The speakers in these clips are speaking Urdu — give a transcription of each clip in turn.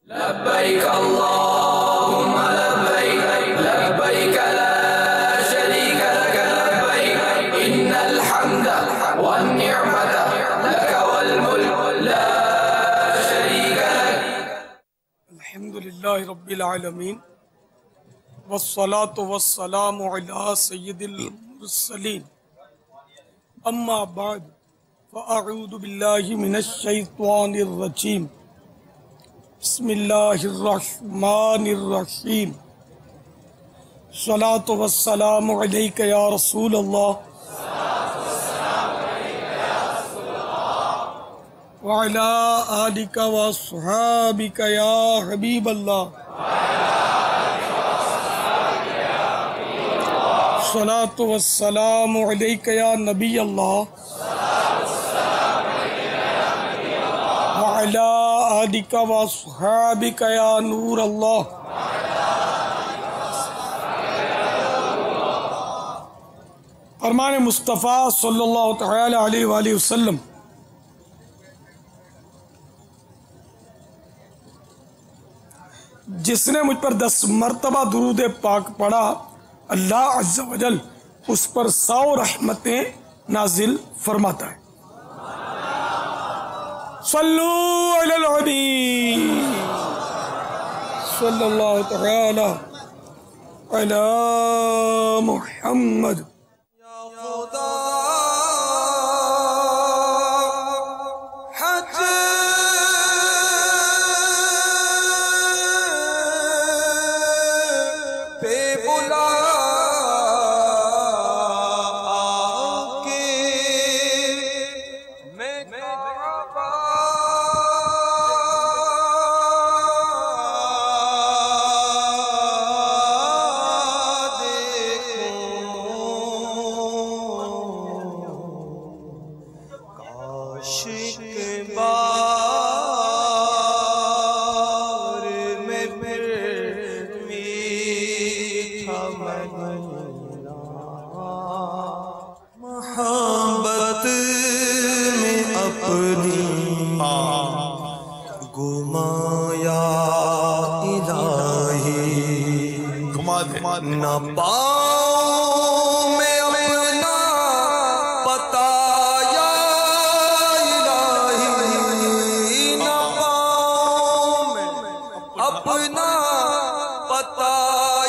لبيك اللهم لبيك لبيك لا شريك لك لبيك إن الحمد والنعمة لك والملك لا شريك لك. الحمد للہ رب العالمین والصلاة والسلام علی سید المرسلین اما بعد فاعوذ باللہ من الشیطان الرجیم بسم اللہ الرحمن الرحیم صلاة والسلام علیک یا رسول اللہ وعلى آلك وصحابك يا حبيب الله صلاة والسلام عليك يا نبي الله وعلى آلك وصحابك يا نور الله. فرمان مصطفیٰ صلی اللہ تعالی علیہ وآلہ وسلم جس نے مجھ پر 10 مرتبہ درود پاک پڑھا اللہ عز و جل اس پر 100 رحمتیں نازل فرماتا ہے. صلو علی الحبیب صلی اللہ تعالی علی محمد. محبت میں اپنی گمایا الہی نہ پاؤں میں اپنا پتا یا الہی نہ پاؤں میں اپنا پتا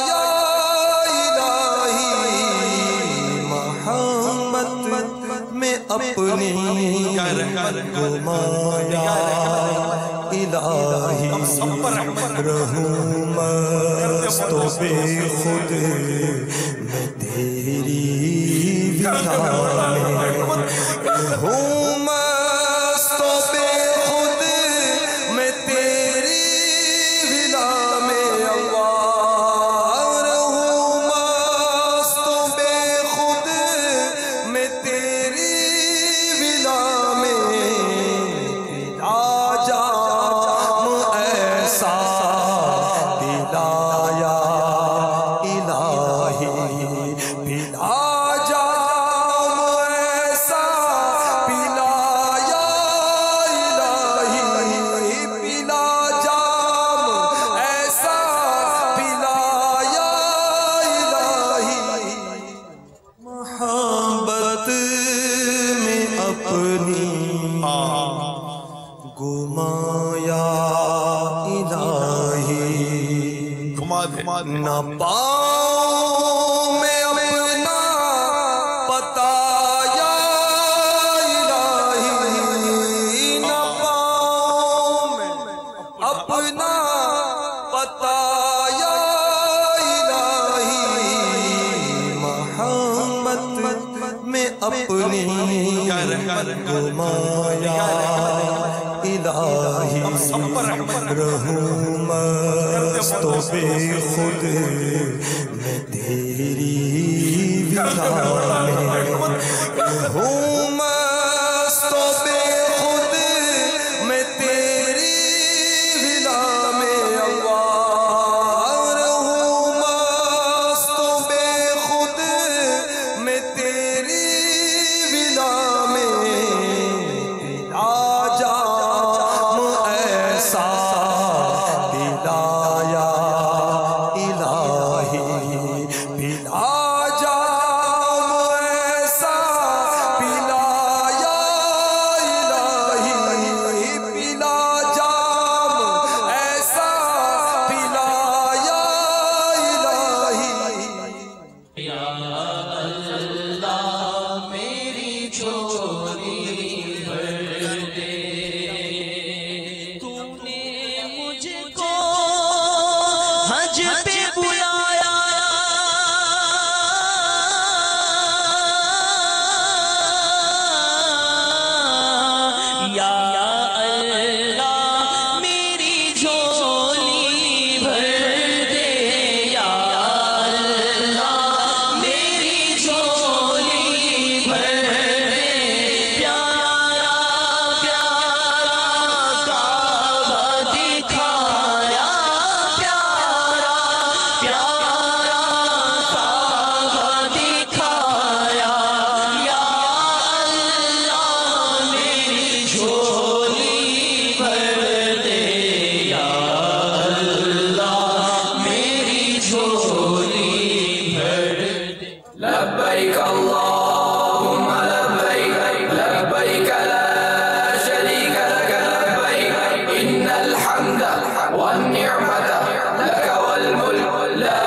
یا میں اپنی گمایا الہی رہوں مست و بے خود میں تیری ولا میں رہوں مست و بے خود میں تیری ولا میں اللہ رہوں مست و بے خود میں تیری گمایا الہی نہ پاؤں میں اپنا پتا یا الہی نہ پاؤں میں اپنا پتا یا الہی محبت میں اپنی گمایا الہی رہوں مست و بے خود میں تیری ولا میں رہوں مست و بے خود میں تیری ولا میں اللہ رہوں مست و بے خود میں تیری ولا میں ایسا کو حج پہ بلایا یا اللہ میری جھولی بھر دے یا اللہ میری جھولی بھر دے پیارا پیارا کعبہ دکھایا پیارا پیارا کعبہ دکھایا یا اللہ میری جھولی بھر دے یا اللہ میری جھولی بھر دے لبيك اللهم لبيك لبيك لا شريك لك لبيك إن الحمد والنعمة لك والملك لا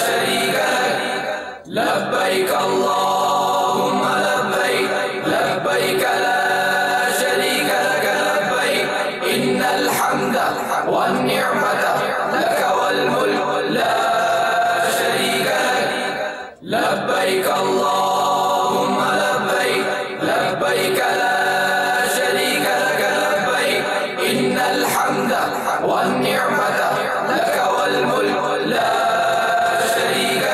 شريك لك لبيك اللهم لبيك لبيك لا شريك لك لبيك إن الحمد والنعمة لك والملك لا شريك لك لبيك اللهم لبيك لبيك لا شريك لك لبيك إن الحمد والنعمة لك والملك لا شريك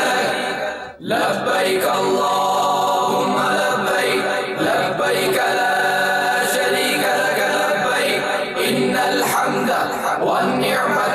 لك لبيك اللهم لبيك لبيك لا شريك لك لبيك إن الحمد والنعمة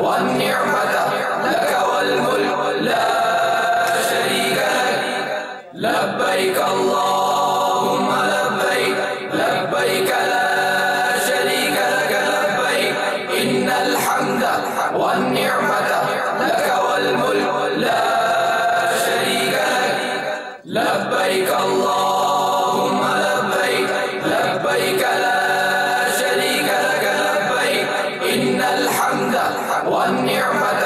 والنعمة لك والملك لا شريك لك لبيك اللهم لبيك لبيك لا شريك لك لبيك إن الحمد والنعمة لك والملك لا شريك لك لبيك اللهم لبيك لبيك لا شريك لك لبيك إن الحمد والنعمة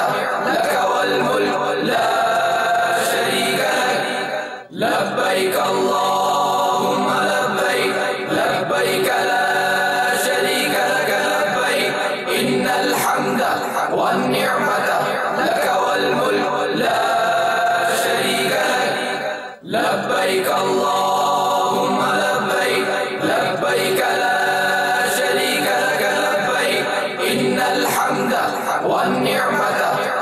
لك والملك لا شريك لك لبيك اللهم لبيك لبيك لا شريك لك لبيك إن الحمد والنعمة لك والملك لا شريك لك لبيك اللهم لبيك لبيك لا شريك لك لبيك إن الحمد والنعمة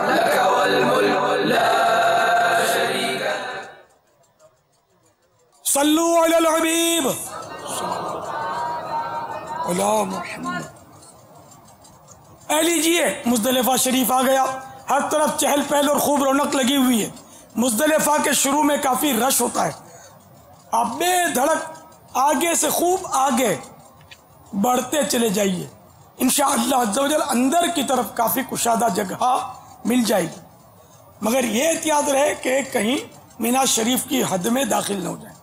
لك والملك لا شريك لك. صلو علی الحبیب علی محمد. اے لیجئے مزدلفہ شریف آ گیا. ہر طرف چہل پہل اور خوب رونق لگی ہوئی ہے. مزدلفہ کے شروع میں کافی رش ہوتا ہے. آپ بے دھڑک آگے سے خوب آگے بڑھتے چلے جائیے. انشاءاللہ عز و جل اندر کی طرف کافی کشادہ جگہ مل جائے گی. مگر یہ احتیاط رہے کہ کہیں مینا شریف کی حد میں داخل نہ ہو جائیں.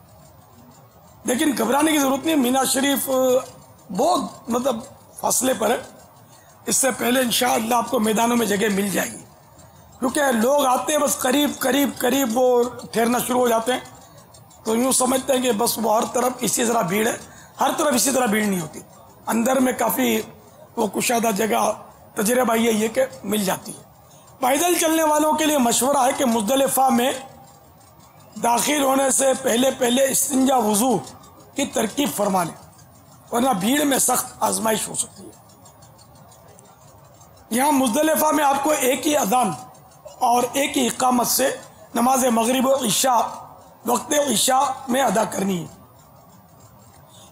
لیکن گھبرانے کی ضرورت نہیں. مینا شریف بہت فاصلے پر ہے. اس سے پہلے انشاءاللہ آپ کو میدانوں میں جگہ مل جائے گی. کیونکہ لوگ آتے ہیں بس قریب قریب قریب وہ ٹھہرنا شروع ہو جاتے ہیں. تو یوں سمجھتے ہیں کہ بس وہ ہر طرف اسی طرح بھیڑ ہے. ہر طرف اسی طرح بھیڑ نہیں ہوتی. اندر میں کافی وہ کشادہ جگہ تجربہ یہ کہ مل جاتی ہے. پیدل چلنے والوں کے لیے مشورہ ہے کہ مزدلفہ میں داخل ہونے سے پہلے استنجا وضو کی ترکیب فرما لیں، ورنہ بھیڑ میں سخت آزمائش ہو سکتی ہے. یہاں مزدلفہ میں آپ کو ایک ہی اذان اور ایک ہی اقامت سے نماز مغرب و عشاء وقت عشاء میں ادا کرنی ہے.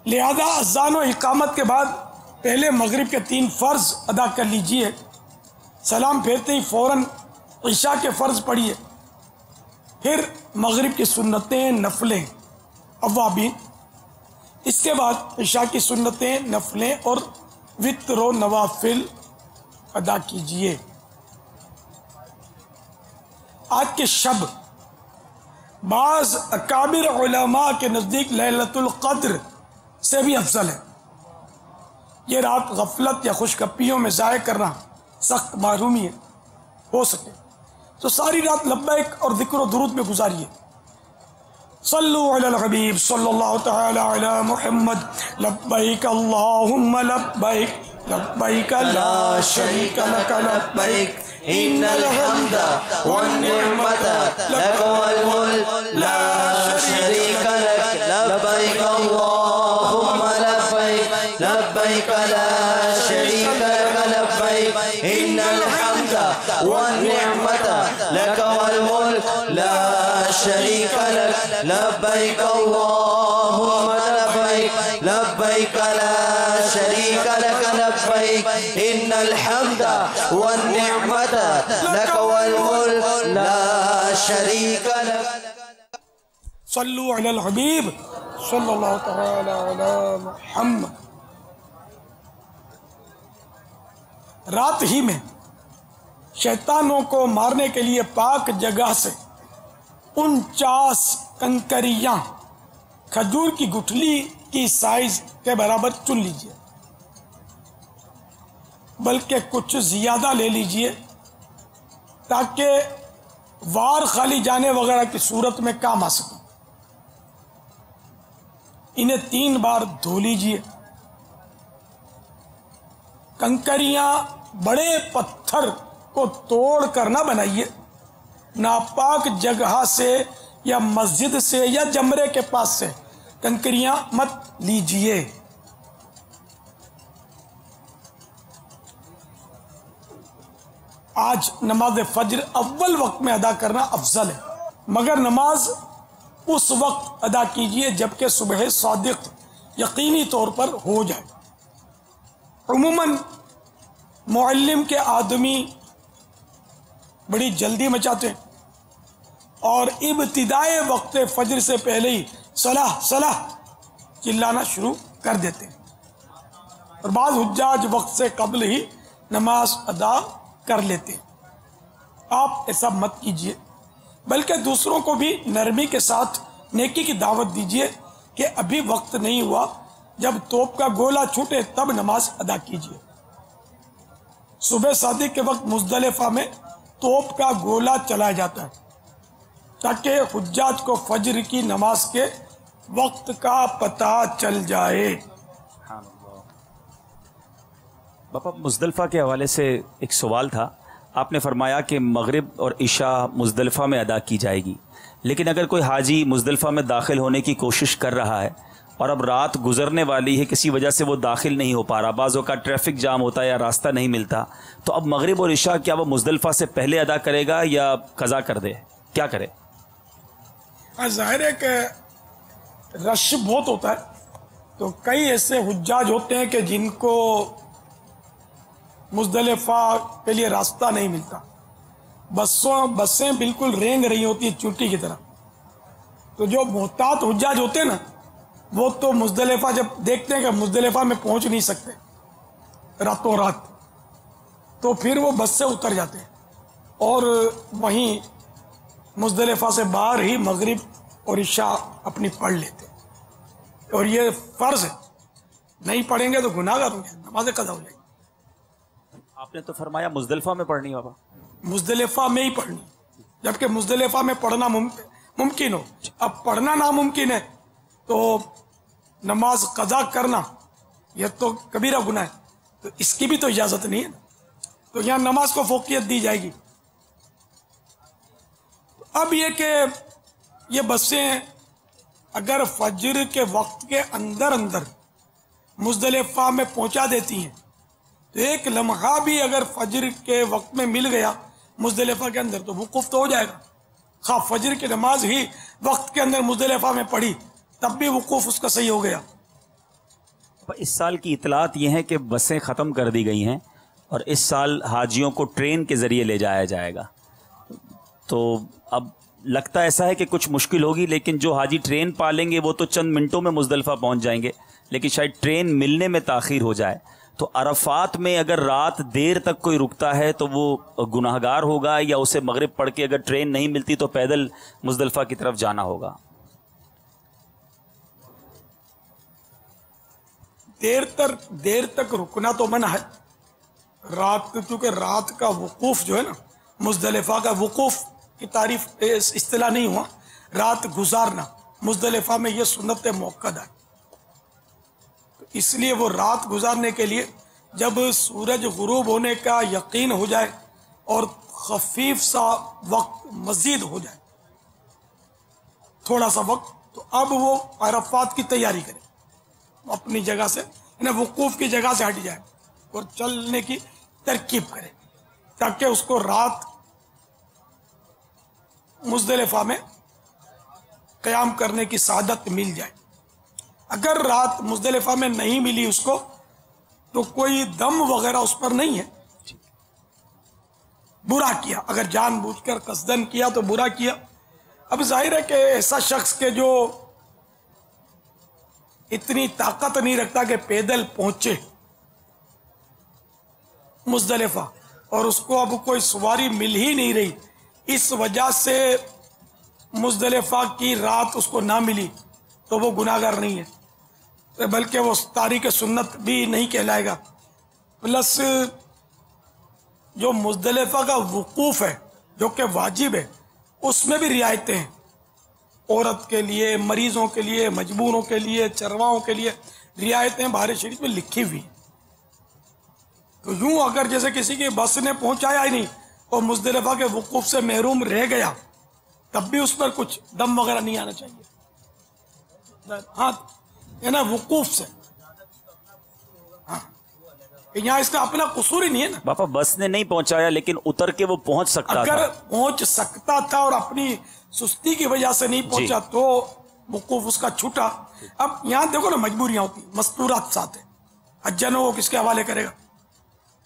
لہذا اذان و اقامت کے بعد پہلے مغرب کے 3 فرض ادا کر لیجئے. سلام پھیرتے ہی فوراً عشاء کے فرض پڑھیے. پھر مغرب کی سنتیں نفلیں اوابین. اس کے بعد عشاء کی سنتیں نفلیں اور وتر و نوافل ادا کیجئے. آج کے شب بعض اکابر علماء کے نزدیک لیلۃ القدر سے بھی افضل ہے. یہ رات غفلت یا خوش گپیوں میں ضائع کرنا سخت محرومی ہے. ہو سکے تو ساری رات لبیک اور ذکر و درود میں گزاریے. صلو علی الحبیب صلی اللہ تعالی علی محمد. لبیک اللہم لبیک لبیک لا شریک لک لبیک ان الحمد والنعمت لك والملك لا شريك لك لبيك اللهم لبيك لبيك لا شريك لك لبيك ان الحمد والنعمت لك والملك لا شريك لك لبيك اللهم لبيك لبيك لا شريك لك لبيك ان الحمد والنعمت لك والملك لا شريك لك. صلو علی الحبیب صلی اللہ تعالی علی محمد. رات ہی میں شیطانوں کو مارنے کے لیے پاک جگہ سے 49 کنکریاں کھجور کی گٹھلی کی سائز کے برابر چن لیجئے، بلکہ کچھ زیادہ لے لیجئے تاکہ وار خالی جانے وغیرہ کی صورت میں کام آ سکے. انہیں 3 بار دھو لیجئے. کنکریاں بڑے پتھر کو توڑ کر نہ بنائیے. ناپاک جگہ سے یا مسجد سے یا جمرے کے پاس سے کنکریاں مت لیجئے. آج نماز فجر اول وقت میں ادا کرنا افضل ہے، مگر نماز اس وقت ادا کیجئے جبکہ صبح صادق یقینی طور پر ہو جائے. عموماً معلم کے آدمی بڑی جلدی مچاتے ہیں اور ابتدائے وقت فجر سے پہلے ہی صلاح صلاح چلانا شروع کر دیتے ہیں، اور بعض حجاج وقت سے قبل ہی نماز ادا کر لیتے ہیں۔ آپ ایسا مت کیجئے، بلکہ دوسروں کو بھی نرمی کے ساتھ نیکی کی دعوت دیجئے کہ ابھی وقت نہیں ہوا، جب توپ کا گولہ چھوٹے تب نماز ادا کیجئے۔ صبح صادق کے وقت مزدلفہ میں توپ کا گولہ چلایا جاتا ہے تاکہ حجاج کو فجر کی نماز کے وقت کا پتہ چل جائے۔ باپا مزدلفہ کے حوالے سے ایک سوال تھا، آپ نے فرمایا کہ مغرب اور عشاء مزدلفہ میں ادا کی جائے گی، لیکن اگر کوئی حاجی مزدلفہ میں داخل ہونے کی کوشش کر رہا ہے اور اب رات گزرنے والی ہے، کسی وجہ سے وہ داخل نہیں ہو پا رہا، بعض اوقات ٹریفک جام ہوتا ہے یا راستہ نہیں ملتا، تو اب مغرب اور عشاء کیا وہ مزدلفہ سے پہلے ادا کرے گا یا قضا کر دے، کیا کرے؟ ظاہر ہے کہ رش بہت ہوتا ہے، تو کئی ایسے حجاج ہوتے ہیں کہ جن کو مزدلفہ کے لیے راستہ نہیں ملتا، بسیں بالکل رینگ رہی ہوتی ہیں چونٹی کی طرح، تو جو محتاط حجاج ہوتے ہیں نا، وہ تو مزدلفہ جب دیکھتے ہیں کہ مزدلفہ میں پہنچ نہیں سکتے راتوں رات، تو پھر وہ بس سے اتر جاتے ہیں اور وہیں مزدلفہ سے باہر ہی مغرب اور عشاء اپنی پڑھ لیتے ہیں، اور یہ فرض ہے، نہیں پڑھیں گے تو گناہ گار ہوں گے، نماز قضا ہو جائے گی۔ آپ نے تو فرمایا مزدلفہ میں پڑھنی بابا، مزدلفہ میں ہی پڑھنی، جبکہ مزدلفہ میں پڑھنا ممکن ہو، اب پڑھنا ناممکن ہے تو نماز قضا کرنا یہ تو کبیرہ گناہ ہے، تو اس کی بھی تو اجازت نہیں ہے نا، تو یہاں نماز کو فوقیت دی جائے گی۔ اب یہ کہ یہ بسیں اگر فجر کے وقت کے اندر مزدلفہ میں پہنچا دیتی ہیں تو ایک لمحہ بھی اگر فجر کے وقت میں مل گیا مزدلفہ کے اندر تو وقوف تو ہو جائے گا، خواہ فجر کی نماز ہی وقت کے اندر مزدلفہ میں پڑھی تب بھی وقوف اس کا صحیح ہو گیا۔ اس سال کی اطلاعات یہ ہے کہ بسیں ختم کر دی گئی ہیں اور اس سال حاجیوں کو ٹرین کے ذریعے لے جایا جائے گا، تو اب لگتا ایسا ہے کہ کچھ مشکل ہوگی، لیکن جو حاجی ٹرین پالیں گے وہ تو چند منٹوں میں مزدلفہ پہنچ جائیں گے، لیکن شاید ٹرین ملنے میں تاخیر ہو جائے، تو عرفات میں اگر رات دیر تک کوئی رکتا ہے تو وہ گناہگار ہوگا، یا اسے مغرب پڑھ کے اگر ٹرین نہیں ملتی تو پیدل مزدلفہ کی طرف جانا ہوگا؟ دیر تک رکنا تو منع ہے، رات، کیونکہ رات کا وقوف جو ہے نا، مزدلفہ کا وقوف کی تعریف اصطلاح نہیں ہوا، رات گزارنا مزدلفہ میں یہ سنت موقدہ ہے، تو اس لیے وہ رات گزارنے کے لیے جب سورج غروب ہونے کا یقین ہو جائے اور خفیف سا وقت مزید ہو جائے، تھوڑا سا وقت، تو اب وہ عرفات کی تیاری کرے، اپنی جگہ سے وقوف کی جگہ سے ہٹ جائے اور چلنے کی ترکیب کرے تاکہ اس کو رات مزدلفہ میں قیام کرنے کی سعادت مل جائے۔ اگر رات مزدلفہ میں نہیں ملی اس کو تو کوئی دم وغیرہ اس پر نہیں ہے، برا کیا، اگر جان بوجھ کر قصدن کیا تو برا کیا۔ اب ظاہر ہے کہ ایسا شخص کے جو اتنی طاقت نہیں رکھتا کہ پیدل پہنچے مزدلفہ اور اس کو اب کوئی سواری مل ہی نہیں رہی، اس وجہ سے مزدلفہ کی رات اس کو نہ ملی تو وہ گناہگار نہیں ہے، بلکہ وہ تارک سنت بھی نہیں کہلائے گا۔ پلس جو مزدلفہ کا وقوف ہے جو کہ واجب ہے، اس میں بھی رعایتیں ہیں، عورت کے لیے، مریضوں کے لیے، مجبوروں کے لیے، چرواؤں کے لیے رعایتیں بہار شریف میں لکھی ہوئی ہیں۔ تو یوں اگر جیسے کسی کی بس نے پہنچایا ہی نہیں اور مزدلفہ کے وقوف سے محروم رہ گیا تب بھی اس پر کچھ دم وغیرہ نہیں آنا چاہیے، ہاں ہے نا، وقوف سے، ہاں یہاں اس کا اپنا قصور ہی نہیں ہے نا۔ باپا بس نے نہیں پہنچایا لیکن اتر کے وہ پہنچ سکتا تھا، اگر پہنچ سکتا تھا اور اپنی سستی کی وجہ سے نہیں پہنچا تو وقوف اس کا چھوٹا۔ اب یہاں دیکھو نا، مجبوریاں ہوتی ہیں، مستورات ساتھ ہیں، حجن وہ کس کے حوالے کرے گا،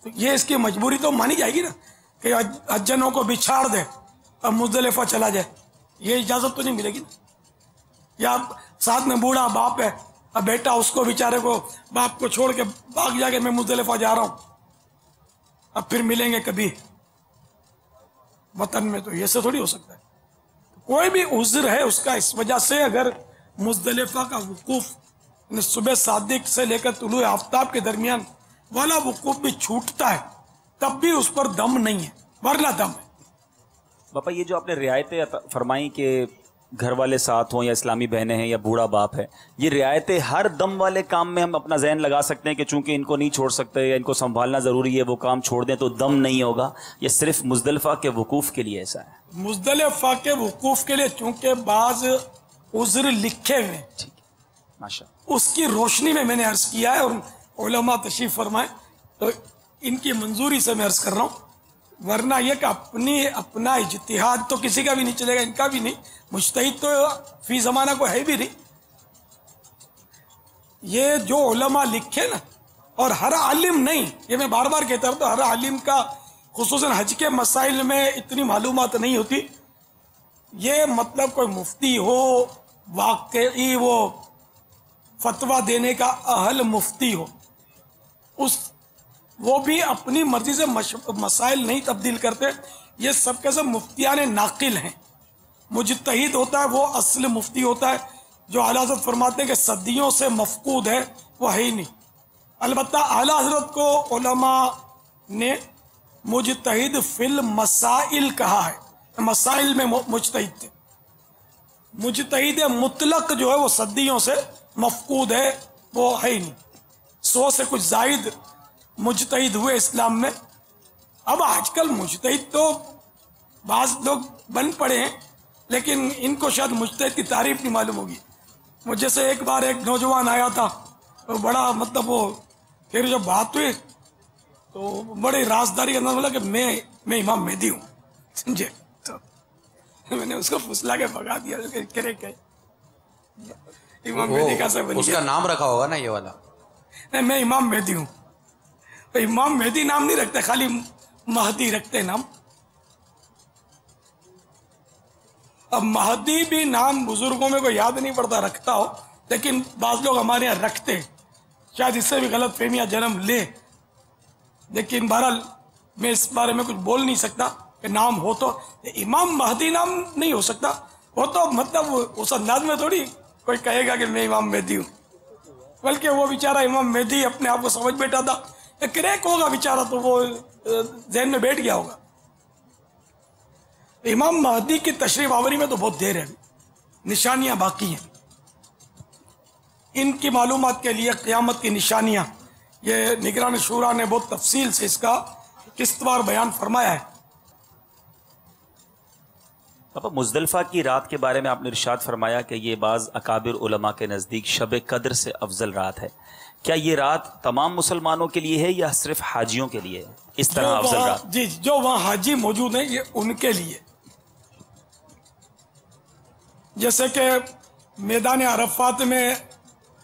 تو یہ اس کی مجبوری تو مانی جائے گی نا، کہ حجنوں کو بچھاڑ دے اور مزدلفہ چلا جائے، یہ اجازت تو نہیں ملے گی نا. یا ساتھ میں بوڑھا باپ ہے، اب بیٹا اس کو بیچارے کو باپ کو چھوڑ کے بھاگ جا کے میں مزدلفہ جا رہا ہوں، اب پھر ملیں گے کبھی وطن میں، تو یہ سے تھوڑی ہو سکتا ہے. کوئی بھی عذر ہے اس کا، اس وجہ سے اگر مزدلفہ کا وقوف صبح صادق سے لے کر طلوع آفتاب کے درمیان والا وقوف بھی چھوٹتا ہے تب بھی اس پر دم نہیں ہے، ورنہ دم ہے. باپا یہ جو آپ نے رعایتیں فرمائی کہ گھر والے ساتھ ہوں یا اسلامی بہنیں ہیں یا بوڑھا باپ ہے، یہ رعایتیں ہر دم والے کام میں ہم اپنا ذہن لگا سکتے ہیں کہ چونکہ ان کو نہیں چھوڑ سکتے یا ان کو سنبھالنا ضروری ہے، وہ کام چھوڑ دیں تو دم نہیں ہوگا، یہ صرف مزدلفہ کے وقوف کے لیے ایسا ہے؟ مزدلفہ کے وقوف کے لیے چونکہ بعض عذر لکھے ہوئے ہیں، ٹھیک ہے، ماشاء اللہ. اس کی روشنی میں نے عرض کیا ہے، اور علماء تشریف فرمائے تو ان کی منظوری سے میں عرض کر رہا ہوں، ورنہ یہ کہ اپنا اجتہاد تو کسی کا بھی نہیں چلے گا، ان کا بھی نہیں، مجتہد تو فی زمانہ کو ہے بھی نہیں. یہ جو علماء لکھے نا، اور ہر عالم نہیں، یہ میں بار بار کہتا ہوں، تو ہر عالم کا خصوصاً حج کے مسائل میں اتنی معلومات نہیں ہوتی. یہ مطلب کوئی مفتی ہو، واقعی وہ فتویٰ دینے کا اہل مفتی ہو، وہ بھی اپنی مرضی سے مسائل نہیں تبدیل کرتے. یہ سب کے سب مفتیان ناقل ہیں. مجتہد ہوتا ہے وہ اصل مفتی ہوتا ہے، جو اعلیٰ حضرت فرماتے ہیں کہ صدیوں سے مفقود ہے، وہ ہے ہی نہیں. البتہ اعلیٰ حضرت کو علماء نے مجتہد فی المسائل کہا ہے، مسائل میں مجتہد تھے. مجتہد مطلق جو ہے وہ صدیوں سے مفقود ہے، وہ ہے ہی نہیں. 100 سے کچھ زائد مجتہد ہوئے اسلام میں. اب آج کل مجتہد تو بعض لوگ بن پڑے ہیں، لیکن ان کو شاید مجتہد کی تعریف نہیں معلوم ہوگی. مجھے سے ایک بار ایک نوجوان آیا تھا، وہ بڑا مطلب وہ پھر جب بات ہوئی تو بڑے رازداری کے اندر بولا کہ میں امام مہدی ہوں، سمجھے. تو میں نے اس کو پھسلا کے بھگا دیا کہ امام مہدی کیسے بن گیا؟ اس کا نام رکھا ہوگا نا یہ والا. نہیں، میں امام مہدی ہوں. امام مہدی نام نہیں رکھتے، خالی مہدی رکھتے نام. اب مہدی بھی نام بزرگوں میں کوئی یاد نہیں پڑتا، رکھتا ہو، لیکن بعض لوگ ہمارے یہاں رکھتے، شاید اس سے بھی غلط فہمیاں جنم لے. لیکن بہرحال میں اس بارے میں کچھ بول نہیں سکتا کہ نام ہو تو. امام مہدی نام نہیں ہو سکتا، وہ تو مطلب اس انداز میں تھوڑی کوئی کہے گا کہ میں امام مہدی ہوں، بلکہ وہ بیچارہ امام مہدی اپنے آپ کو سمجھ بیٹھا تھا. کریک ہوگا بیچارہ، تو وہ ذہن میں بیٹھ گیا ہوگا. امام مہدی کی تشریف آوری میں تو بہت دیر ہے، نشانیاں باقی ہیں. ان کی معلومات کے لیے قیامت کی نشانیاں، یہ نگران شورا نے بہت تفصیل سے اس کا قسطوار بیان فرمایا ہے. پاپا مزدلفہ کی رات کے بارے میں آپ نے ارشاد فرمایا کہ یہ بعض اکابر علماء کے نزدیک شب قدر سے افضل رات ہے. کیا یہ رات تمام مسلمانوں کے لیے ہے یا صرف حاجیوں کے لیے ہے اس طرح افضل رات؟ جی، جو وہاں حاجی موجود ہیں یہ ان کے لیے. جیسے کہ میدان عرفات میں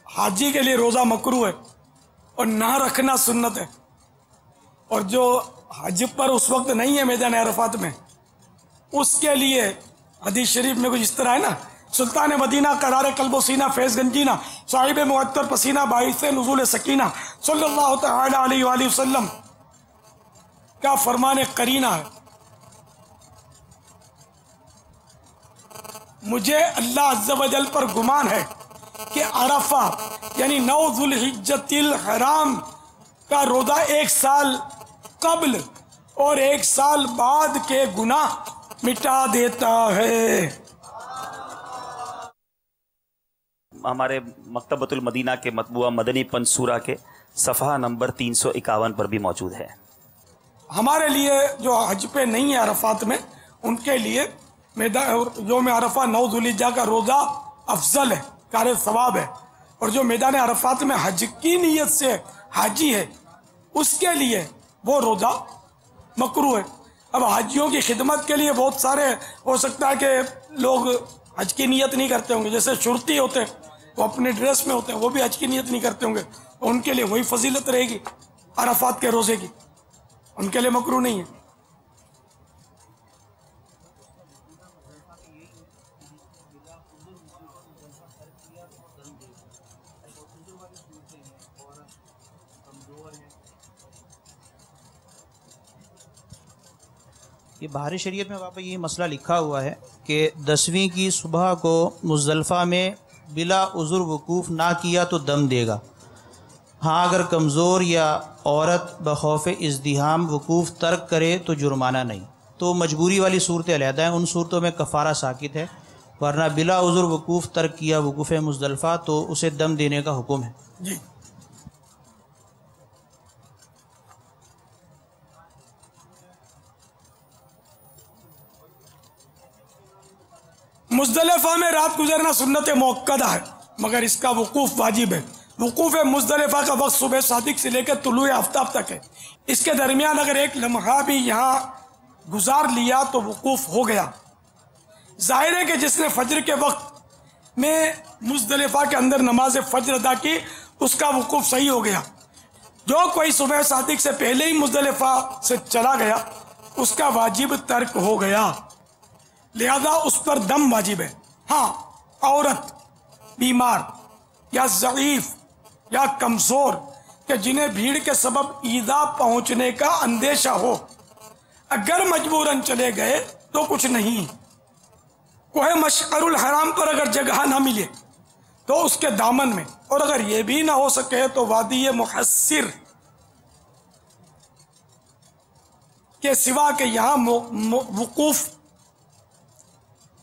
حاجی کے لیے روزہ مکروہ ہے اور نہ رکھنا سنت ہے، اور جو حج پر اس وقت نہیں ہے میدان عرفات میں، اس کے لیے حدیث شریف میں کچھ اس طرح ہے نا: سلطان مدینہ قرار قلب و سینہ فیض گنجینہ، صاحب معطر پسینہ باعث نزول سکینہ، صلی اللہ تعالی علیہ وآلہ وسلم کا فرمان قرینہ ہے. مجھے اللہ عز و جل پر گمان ہے کہ عرفہ یعنی 9 ذوالحجۃ الحرام کا روزہ 1 سال قبل اور 1 سال بعد کے گناہ مٹا دیتا ہے. ہمارے مکتبۃ المدینہ کے مطبوعہ مدنی پنج سورہ کے صفحہ نمبر 351 پر بھی موجود ہے. ہمارے لیے جو حج پہ نہیں ہے عرفات میں، ان کے لیے یوم عرفہ 9 ذوالحجہ کا روزہ افضل ہے، کار ثواب ہے. اور جو میدان عرفات میں حج کی نیت سے حاجی ہے، اس کے لیے وہ روزہ مکروہ ہے. اب حاجیوں کی خدمت کے لیے بہت سارے ہو سکتا ہے کہ لوگ حج کی نیت نہیں کرتے ہوں گے، جیسے شرطی ہوتے ہیں وہ اپنے ڈریس میں ہوتے ہیں، وہ بھی حج کی نیت نہیں کرتے ہوں گے، ان کے لیے وہی فضیلت رہے گی عرفات کے روزے کی، ان کے لیے مکروہ نہیں ہے. یہ بہار شریعت میں واپس یہ مسئلہ لکھا ہوا ہے کہ 10ویں کی صبح کو مزدلفہ میں بلا عذر وقوف نہ کیا تو دم دے گا. ہاں اگر کمزور یا عورت بخوف ازدحام وقوف ترک کرے تو جرمانہ نہیں. تو مجبوری والی صورتیں علیحدہ ہیں، ان صورتوں میں کفارہ ساقط ہے، ورنہ بلا عذر وقوف ترک کیا وقوف مزدلفہ تو اسے دم دینے کا حکم ہے. جی مزدلفہ میں رات گزرنا سنت موقدہ ہے، مگر اس کا وقوف واجب ہے. وقوف مزدلفہ کا وقت صبح صادق سے لے کر طلوع آفتاب تک ہے. اس کے درمیان اگر ایک لمحہ بھی یہاں گزار لیا تو وقوف ہو گیا. ظاہر ہے کہ جس نے فجر کے وقت میں مزدلفہ کے اندر نماز فجر ادا کی اس کا وقوف صحیح ہو گیا. جو کوئی صبح صادق سے پہلے ہی مزدلفہ سے چلا گیا اس کا واجب ترک ہو گیا، لہذا اس پر دم واجب ہے. ہاں عورت، بیمار یا ضعیف یا کمزور کہ جنہیں بھیڑ کے سبب ایذا پہنچنے کا اندیشہ ہو، اگر مجبوراً چلے گئے تو کچھ نہیں. کوہ مشعر الحرام پر اگر جگہ نہ ملے تو اس کے دامن میں، اور اگر یہ بھی نہ ہو سکے تو وادی محصر کے سوا کہ یہاں وقوف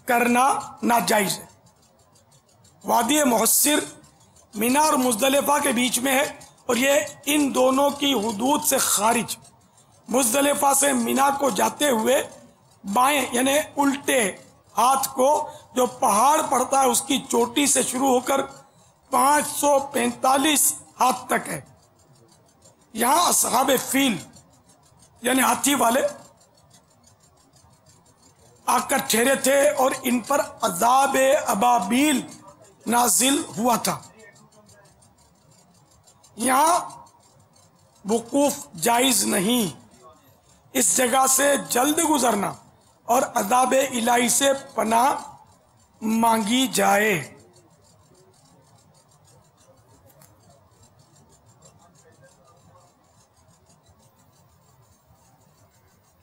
کرنا ناجائز ہے. وادی محصر مینا اور مزدلفہ کے بیچ میں ہے اور یہ ان دونوں کی حدود سے خارج. مزدلفہ سے مینا کو جاتے ہوئے بائیں یعنی الٹے ہاتھ کو جو پہاڑ پڑتا ہے اس کی چوٹی سے شروع ہو کر 545 ہاتھ تک ہے. یہاں اصحاب فیل یعنی ہاتھی والے آ کر ٹھہرے تھے اور ان پر عذاب ابابیل نازل ہوا تھا. یہاں وقوف جائز نہیں. اس جگہ سے جلد گزرنا اور عذاب الہی سے پناہ مانگی جائے.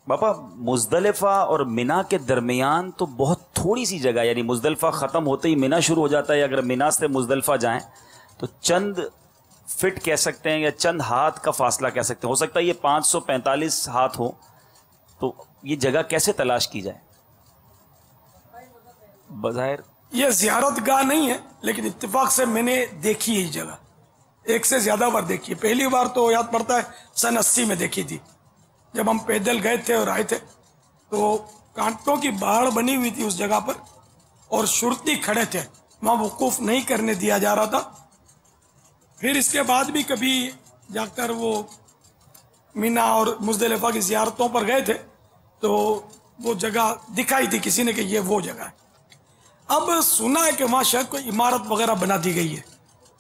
باپا مزدلفہ اور مینا کے درمیان تو بہت تھوڑی سی جگہ، یعنی مزدلفہ ختم ہوتے ہی مینا شروع ہو جاتا ہے. اگر مینا سے مزدلفہ جائیں تو چند فٹ کہہ سکتے ہیں یا چند ہاتھ کا فاصلہ کہہ سکتے ہیں. ہو سکتا ہے یہ 545 ہاتھ ہو، تو یہ جگہ کیسے تلاش کی جائے؟ بظاہر یہ زیارت گاہ نہیں ہے، لیکن اتفاق سے میں نے دیکھی ہے یہ جگہ، ایک سے زیادہ بار دیکھی ہے. پہلی بار تو یاد پڑتا ہے سن 80 میں دیکھی تھی، جب ہم پیدل گئے تھے اور آئے تھے تو کانٹوں کی باڑ بنی ہوئی تھی اس جگہ پر اور شرطی کھڑے تھے، وہاں وقوف نہیں کرنے دیا جا رہا تھا. پھر اس کے بعد بھی کبھی جا کر وہ مینا اور مزدلفہ کی زیارتوں پر گئے تھے تو وہ جگہ دکھائی تھی کسی نے کہ یہ وہ جگہ ہے. اب سنا ہے کہ وہاں شاید کوئی عمارت وغیرہ بنا دی گئی ہے،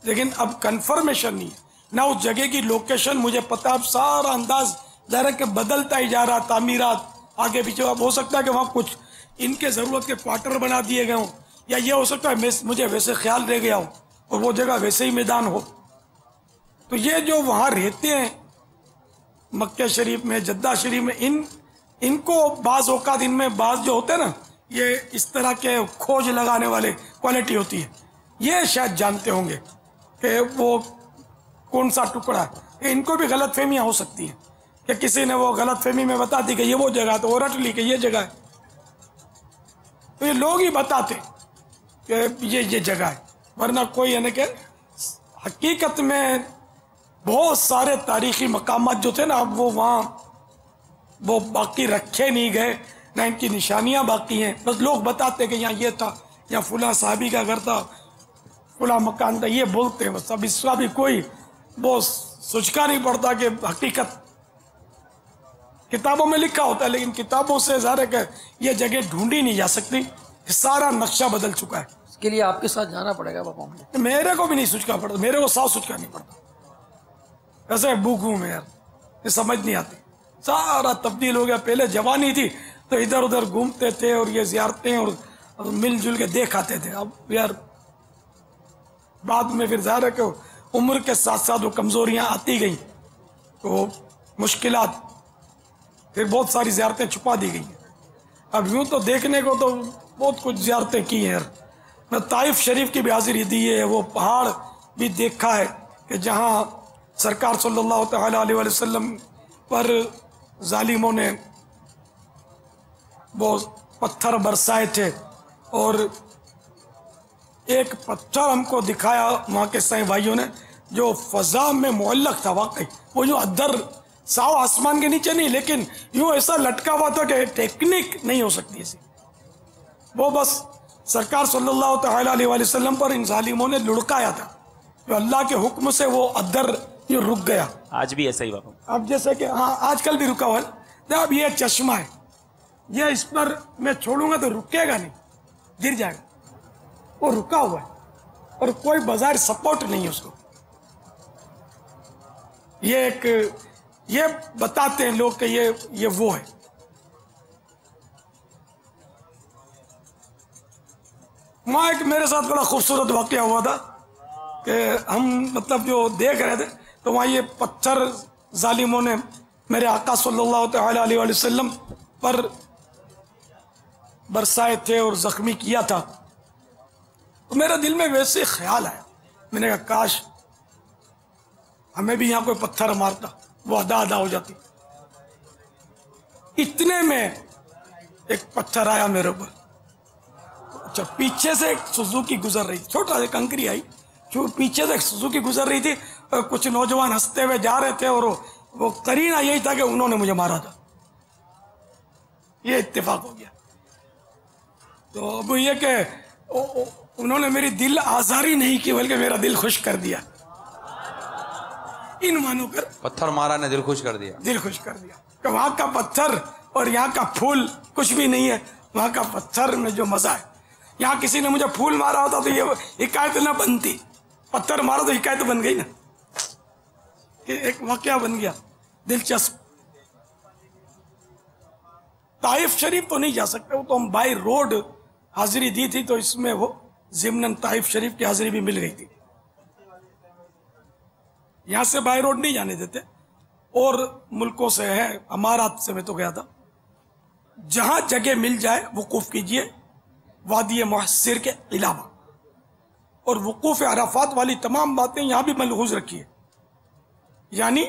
لیکن اب کنفرمیشن نہیں ہے نہ اس جگہ کی لوکیشن مجھے پتا. اب سارا انداز ظاہر کہ بدلتا ہی جا رہا، تعمیرات آگے پیچھے. اب ہو سکتا ہے کہ وہاں کچھ ان کے ضرورت کے کوارٹر بنا دیے گئے ہوں، یا یہ ہو سکتا ہے مجھے ویسے خیال رہ گیا ہو اور وہ جگہ ویسے ہی میدان ہو. تو یہ جو وہاں رہتے ہیں مکہ شریف میں، جدہ شریف میں، ان کو بعض اوقات ان میں بعض جو ہوتے ہیں نا یہ اس طرح کے کھوج لگانے والے کوالٹی ہوتی ہے، یہ شاید جانتے ہوں گے کہ وہ کون سا ٹکڑا ہے. ان کو بھی غلط فہمیاں ہو سکتی ہیں کہ کسی نے وہ غلط فہمی میں بتا دی کہ یہ وہ جگہ ہے تو وہ رٹ لی کہ یہ جگہ ہے. تو یہ لوگ ہی بتاتے کہ یہ جگہ ہے، ورنہ کوئی یعنی کہ حقیقت میں بہت سارے تاریخی مقامات جو تھے نا اب وہ وہاں وہ باقی رکھے نہیں گئے، نہ ان کی نشانیاں باقی ہیں. بس لوگ بتاتے کہ یہاں یہ تھا، یا فلاں صحابی کا گھر تھا، فلاں مکان تھا، یہ بولتے ہیں بس. اب اس کا بھی کوئی وہ سوچکا نہیں پڑتا کہ حقیقت کتابوں میں لکھا ہوتا ہے، لیکن کتابوں سے ظاہر ہے کہ یہ جگہ ڈھونڈی نہیں جا سکتی، سارا نقشہ بدل چکا ہے. اس کے لیے آپ کے ساتھ جانا پڑے گا باپا مجھے. میرے کو بھی نہیں سوچکا پڑتا، میرے کو صاف سوچکا نہیں پڑتا. ایسے بھوک ہوں میں یار، یہ سمجھ نہیں آتی. سارا تبدیل ہو گیا. پہلے جوانی تھی تو ادھر ادھر گھومتے تھے اور یہ زیارتیں اور مل جل کے دیکھ آتے تھے. اب یار بعد میں پھر ظاہر ہے کہ عمر کے ساتھ ساتھ وہ کمزوریاں آتی گئیں تو مشکلات، پھر بہت ساری زیارتیں چھپا دی گئی ہیں. اب یوں تو دیکھنے کو تو بہت کچھ زیارتیں کی ہیں، میں طائف شریف کی بھی حاضری دی ہے، وہ پہاڑ بھی دیکھا ہے کہ جہاں سرکار صلی اللہ تعالیٰ علیہ وسلم پر ظالموں نے وہ پتھر برسائے تھے، اور ایک پتھر ہم کو دکھایا وہاں کے سائیں بھائیوں نے جو فضا میں معلق تھا، واقعی وہ یوں ادھر صاف آسمان کے نیچے نہیں، لیکن یوں ایسا لٹکا ہوا تھا کہ ٹیکنیک نہیں ہو سکتی ایسی، وہ بس سرکار صلی اللہ تعالیٰ علیہ وسلم پر ان ظالموں نے لڑکایا تھا، جو اللہ کے حکم سے وہ ادھر یوں رک گیا۔ آج بھی ایسا ہی بابا۔ اب جیسے کہ ہاں آج کل بھی رکا ہوا ہے، اب یہ چشمہ ہے، یہ اس پر میں چھوڑوں گا تو رکے گا نہیں، گر جائے گا، وہ رکا ہوا ہے اور کوئی بظاہر سپورٹ نہیں ہے اس کو۔ یہ بتاتے ہیں لوگ کہ یہ وہ ہے۔ وہاں ایک میرے ساتھ بڑا خوبصورت واقعہ ہوا تھا کہ ہم مطلب جو دیکھ رہے تھے تو وہاں یہ پتھر ظالموں نے میرے آقا صلی اللہ تعالیٰ علیہ وسلم پر برسائے تھے اور زخمی کیا تھا، تو میرے دل میں ویسے خیال آیا، میں نے کہا کاش ہمیں بھی یہاں کوئی پتھر مارتا، وہ ادا ہو جاتی۔ اتنے میں ایک پتھر آیا میرے اوپر، اچھا پیچھے سے ایک سوزوکی گزر رہی تھی، چھوٹا سا کنکری آئی، پیچھے سے ایک سوزوکی گزر رہی تھی، اور کچھ نوجوان ہنستے ہوئے جا رہے تھے، اور وہ قرینہ یہی تھا کہ انہوں نے مجھے مارا تھا، یہ اتفاق ہو گیا۔ تو اب یہ کہ انہوں نے میری دل آزاری نہیں کی بلکہ میرا دل خوش کر دیا، ان مانو کر پتھر مارا نے دل خوش کر دیا، دل خوش کر دیا کہ وہاں کا پتھر اور یہاں کا پھول کچھ بھی نہیں ہے، وہاں کا پتھر میں جو مزہ ہے، یہاں کسی نے مجھے پھول مارا ہوتا تو یہ حکایت نہ بنتی، پتھر مارا تو حکایت بن گئی نا، ایک واقعہ بن گیا دلچسپ۔ طائف شریف تو نہیں جا سکتے، وہ تو ہم بائی روڈ حاضری دی تھی، تو اس میں وہ ضمناً طائف شریف کی حاضری بھی مل گئی تھی، یہاں سے بائی روڈ نہیں جانے دیتے، اور ملکوں سے ہے، امارات سے میں تو گیا تھا۔ جہاں جگہ مل جائے وقوف کیجئے وادی محصر کے علاوہ، اور وقوف عرفات والی تمام باتیں یہاں بھی ملحوظ رکھیے، یعنی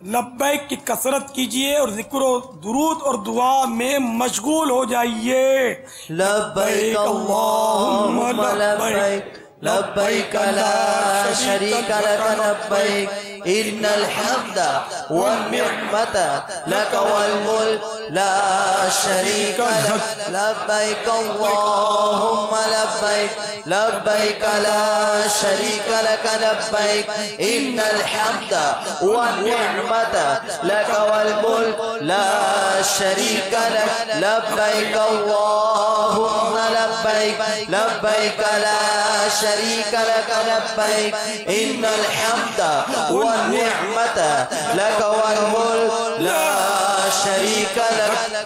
لبیک کی کثرت کیجئے اور ذکر و درود اور دعا میں مشغول ہو جائیے۔ لبیک اللہم لبیک لبیک لا شریک لک لبیک ان الحمد والنعمت لک والملک لا شریک لک لبیک اللہم لبیک لبیک لا شریک لک لبیک ان الحمد والنعمت لک والملک لا شریک لک لبیک اللہم لبیک لبیک لا شریک لک لبیک ان الحمد والنعمت لک والملک لا شریک لک۔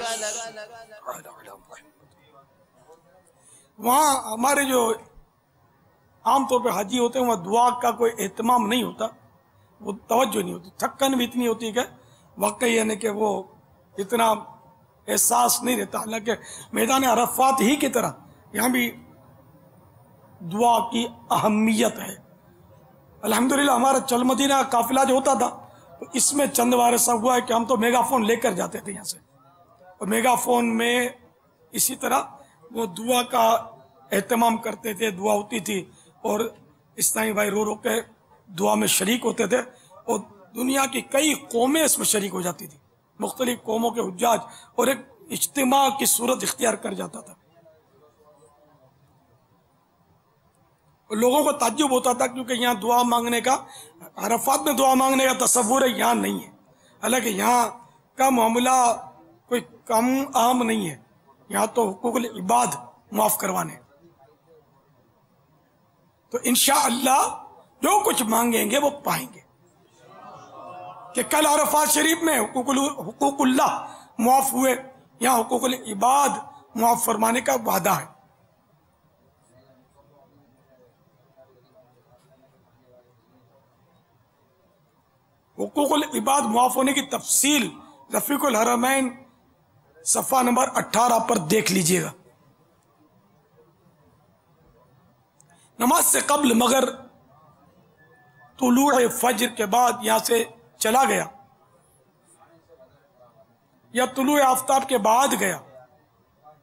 وہاں ہمارے جو عام طور پہ حاجی ہوتے ہیں وہاں دعا کا کوئی اہتمام نہیں ہوتا، وہ توجہ نہیں ہوتی، تھکن بھی اتنی ہوتی ہے کہ واقعی یعنی کہ وہ اتنا احساس نہیں رہتا، حالانکہ میدان عرفات ہی کی طرح یہاں بھی دعا کی اہمیت ہے۔ الحمدللہ ہمارا چل مدینہ قافلہ جو ہوتا تھا تو اس میں چند بار ایسا ہوا ہے کہ ہم تو میگا فون لے کر جاتے تھے یہاں سے، اور میگا فون میں اسی طرح وہ دعا کا اہتمام کرتے تھے، دعا ہوتی تھی، اور اسلامی بھائی رو رو کے دعا میں شریک ہوتے تھے، اور دنیا کی کئی قومیں اس میں شریک ہو جاتی تھی، مختلف قوموں کے حجاج، اور ایک اجتماع کی صورت اختیار کر جاتا تھا۔ لوگوں کو تعجب ہوتا تھا کیونکہ یہاں دعا مانگنے کا، عرفات میں دعا مانگنے کا تصور ہے، یہاں نہیں ہے، حالانکہ یہاں کا معاملہ کوئی کم عام نہیں ہے، یہاں تو حقوق العباد معاف کروانے، تو انشاءاللہ جو کچھ مانگیں گے وہ پائیں گے، کہ کل عرفات شریف میں حقوق اللہ معاف ہوئے، یہاں حقوق العباد معاف فرمانے کا وعدہ ہے۔ حقوق العباد معاف ہونے کی تفصیل رفیق الحرمین صفحہ نمبر 18 پر دیکھ لیجئے گا. نماز سے قبل مگر طلوع فجر کے بعد یہاں سے چلا گیا یا طلوع آفتاب کے بعد گیا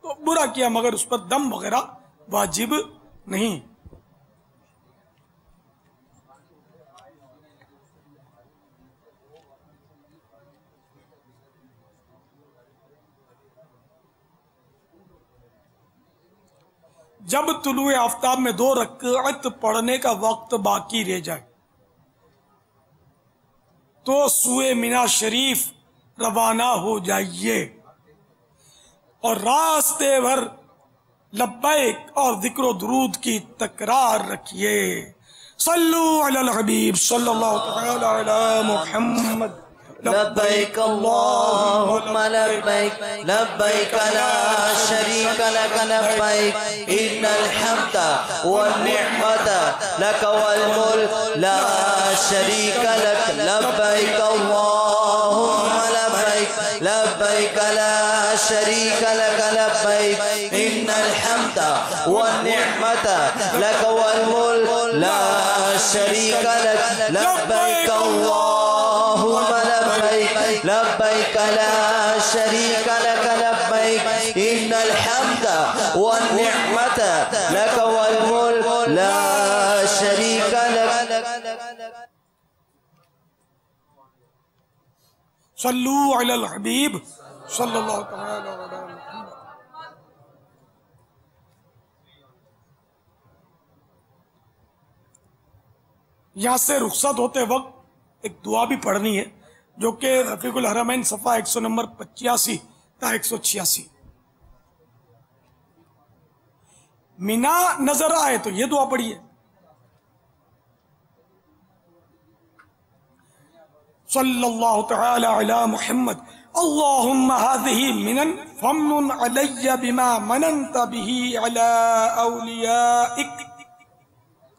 تو برا کیا، مگر اس پر دم وغیرہ واجب نہیں. جب طلوع آفتاب میں 2 رکعت پڑھنے کا وقت باقی رہ جائے تو سوئے مینا شریف روانہ ہو جائیے اور راستے بھر لبیک اور ذکر و درود کی تکرار رکھیے. صلو علی الحبیب صلی اللہ تعالی علی محمد. لبيك اللهم لبيك لبيك لا شريك لك لبيك إن الحمد والنعمة لك والملك لا شريك لك لبيك اللهم لبيك لبيك لا شريك لك لبيك إن الحمد والنعمة لك والملك لا شريك لك لبيك اللهم لبيك لا شريك لك لبيك إن الحمد والنعمة لك والملك لا شريك لك. صلو علی الحبیب صلی اللہ تعالی علی محمد. یہاں سے رخصت ہوتے وقت ایک دعا بھی پڑھنی ہے جو کہ رفیق الحرمین صفحہ 100 نمبر 85 تا 186. مینا نظر آئے تو یہ دعا پڑھیے. صلی اللہ تعالی علی محمد. اللہم هذه منن فمن علی بما مننت به علی اولیائک.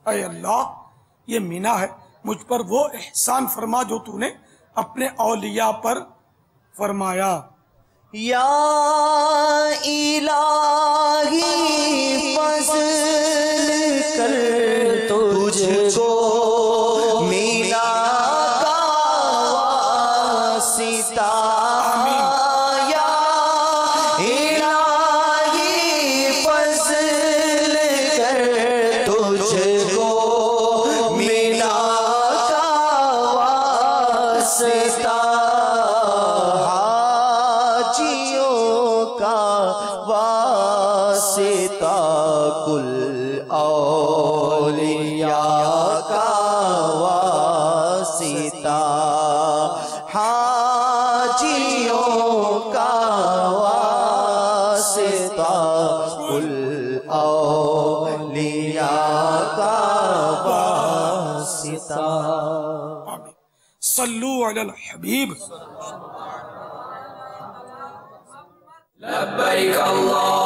اے اللہ یہ مینا ہے، مجھ پر وہ احسان فرما جو تو نے اپنے اولیاء پر فرمایا. یا الہی فضل کر تجھ کو مینا کا واسطہ. یا الہی فضل کر تجھ کو مینا کا واسطہ. واسطہ کل اولیاء کا واسطہ، حاجیوں کا واسطہ کل اولیاء کا واسطہ. صلو علی الحبیب. لبیک اللہ